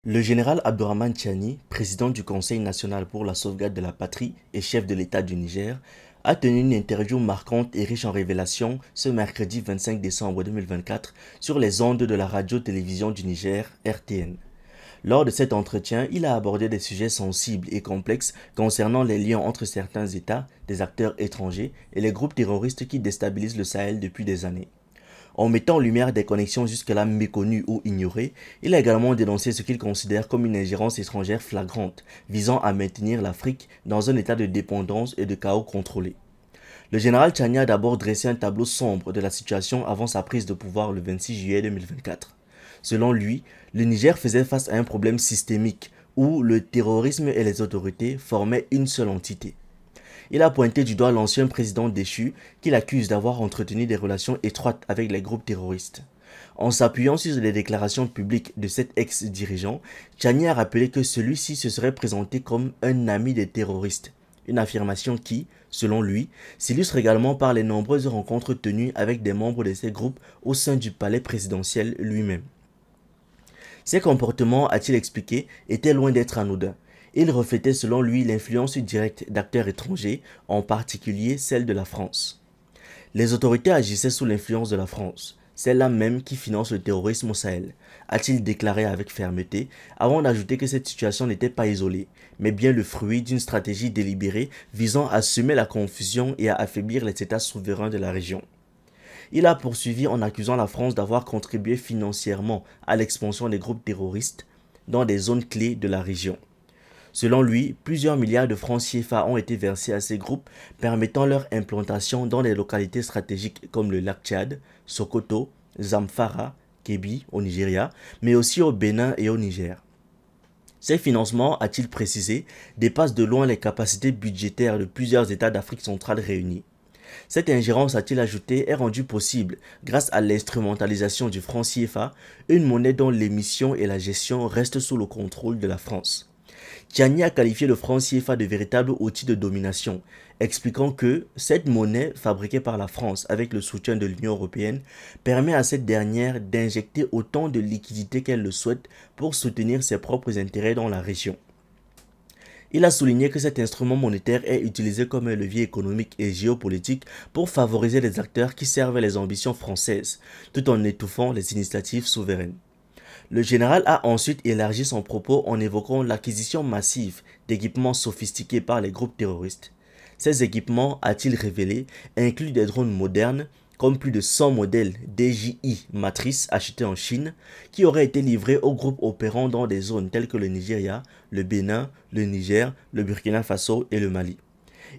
Le général Abdourahmane Tiani, président du Conseil national pour la sauvegarde de la patrie et chef de l'État du Niger, a tenu une interview marquante et riche en révélations ce mercredi 25 décembre 2024 sur les ondes de la radio-télévision du Niger, RTN. Lors de cet entretien, il a abordé des sujets sensibles et complexes concernant les liens entre certains États, des acteurs étrangers et les groupes terroristes qui déstabilisent le Sahel depuis des années. En mettant en lumière des connexions jusque-là méconnues ou ignorées, il a également dénoncé ce qu'il considère comme une ingérence étrangère flagrante, visant à maintenir l'Afrique dans un état de dépendance et de chaos contrôlé. Le général Tiani a d'abord dressé un tableau sombre de la situation avant sa prise de pouvoir le 26 juillet 2024. Selon lui, le Niger faisait face à un problème systémique où le terrorisme et les autorités formaient une seule entité. Il a pointé du doigt l'ancien président déchu qu'il accuse d'avoir entretenu des relations étroites avec les groupes terroristes. En s'appuyant sur les déclarations publiques de cet ex-dirigeant, Tiani a rappelé que celui-ci se serait présenté comme un ami des terroristes. Une affirmation qui, selon lui, s'illustre également par les nombreuses rencontres tenues avec des membres de ces groupes au sein du palais présidentiel lui-même. Ces comportements, a-t-il expliqué, étaient loin d'être anodins. Ils reflétaient selon lui l'influence directe d'acteurs étrangers, en particulier celle de la France. Les autorités agissaient sous l'influence de la France, celle-là même qui finance le terrorisme au Sahel, a-t-il déclaré avec fermeté, avant d'ajouter que cette situation n'était pas isolée, mais bien le fruit d'une stratégie délibérée visant à semer la confusion et à affaiblir les États souverains de la région. Il a poursuivi en accusant la France d'avoir contribué financièrement à l'expansion des groupes terroristes dans des zones clés de la région. Selon lui, plusieurs milliards de francs CFA ont été versés à ces groupes, permettant leur implantation dans des localités stratégiques comme le lac Tchad, Sokoto, Zamfara, Kebbi au Nigeria, mais aussi au Bénin et au Niger. Ces financements, a-t-il précisé, dépassent de loin les capacités budgétaires de plusieurs États d'Afrique centrale réunis. Cette ingérence, a-t-il ajouté, est rendue possible grâce à l'instrumentalisation du franc CFA, une monnaie dont l'émission et la gestion restent sous le contrôle de la France. Tiani a qualifié le franc CFA de véritable outil de domination, expliquant que cette monnaie, fabriquée par la France avec le soutien de l'Union européenne, permet à cette dernière d'injecter autant de liquidités qu'elle le souhaite pour soutenir ses propres intérêts dans la région. Il a souligné que cet instrument monétaire est utilisé comme un levier économique et géopolitique pour favoriser les acteurs qui servent les ambitions françaises, tout en étouffant les initiatives souveraines. Le général a ensuite élargi son propos en évoquant l'acquisition massive d'équipements sophistiqués par les groupes terroristes. Ces équipements, a-t-il révélé, incluent des drones modernes, comme plus de 100 modèles DJI Matrice achetés en Chine, qui auraient été livrés aux groupes opérant dans des zones telles que le Nigeria, le Bénin, le Niger, le Burkina Faso et le Mali.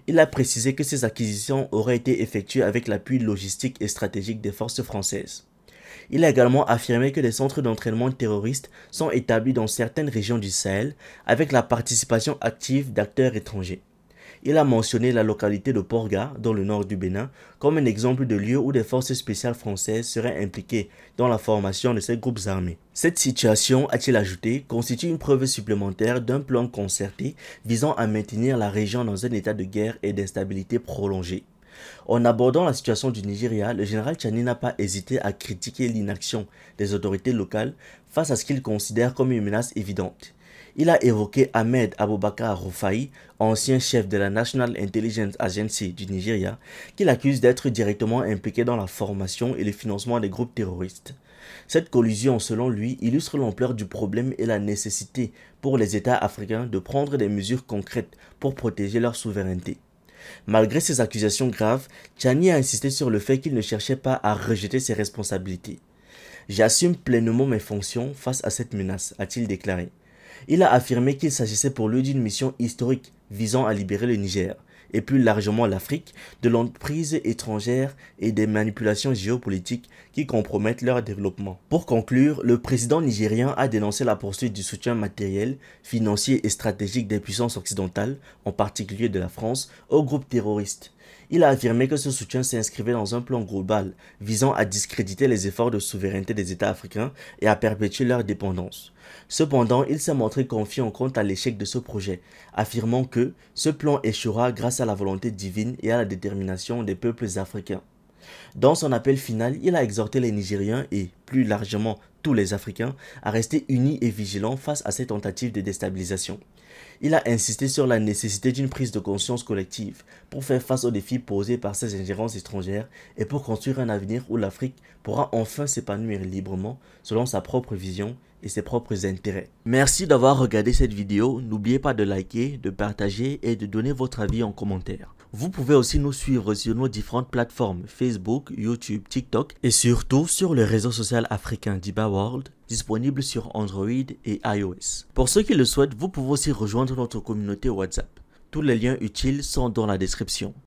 Il a précisé que ces acquisitions auraient été effectuées avec l'appui logistique et stratégique des forces françaises. Il a également affirmé que des centres d'entraînement terroristes sont établis dans certaines régions du Sahel avec la participation active d'acteurs étrangers. Il a mentionné la localité de Porga, dans le nord du Bénin, comme un exemple de lieu où des forces spéciales françaises seraient impliquées dans la formation de ces groupes armés. Cette situation, a-t-il ajouté, constitue une preuve supplémentaire d'un plan concerté visant à maintenir la région dans un état de guerre et d'instabilité prolongée. En abordant la situation du Nigeria, le général Tiani n'a pas hésité à critiquer l'inaction des autorités locales face à ce qu'il considère comme une menace évidente. Il a évoqué Ahmed Abubakar Rufai, ancien chef de la National Intelligence Agency du Nigeria, qu'il accuse d'être directement impliqué dans la formation et le financement des groupes terroristes. Cette collusion, selon lui, illustre l'ampleur du problème et la nécessité pour les États africains de prendre des mesures concrètes pour protéger leur souveraineté. Malgré ces accusations graves, Tiani a insisté sur le fait qu'il ne cherchait pas à rejeter ses responsabilités. J'assume pleinement mes fonctions face à cette menace, a-t-il déclaré. Il a affirmé qu'il s'agissait pour lui d'une mission historique visant à libérer le Niger, et plus largement l'Afrique, de l'emprise étrangère et des manipulations géopolitiques qui compromettent leur développement. Pour conclure, le président nigérien a dénoncé la poursuite du soutien matériel, financier et stratégique des puissances occidentales, en particulier de la France, aux groupes terroristes. Il a affirmé que ce soutien s'inscrivait dans un plan global visant à discréditer les efforts de souveraineté des États africains et à perpétuer leur dépendance. Cependant, il s'est montré confiant quant à l'échec de ce projet, affirmant que ce plan échouera grâce à la volonté divine et à la détermination des peuples africains. Dans son appel final, il a exhorté les Nigériens et, plus largement, tous les Africains à rester unis et vigilants face à ces tentatives de déstabilisation. Il a insisté sur la nécessité d'une prise de conscience collective pour faire face aux défis posés par ces ingérences étrangères et pour construire un avenir où l'Afrique pourra enfin s'épanouir librement selon sa propre vision et ses propres intérêts. Merci d'avoir regardé cette vidéo. N'oubliez pas de liker, de partager et de donner votre avis en commentaire. Vous pouvez aussi nous suivre sur nos différentes plateformes Facebook, YouTube, TikTok et surtout sur le réseau social africain Diba World, disponible sur Android et iOS. Pour ceux qui le souhaitent, vous pouvez aussi rejoindre notre communauté WhatsApp. Tous les liens utiles sont dans la description.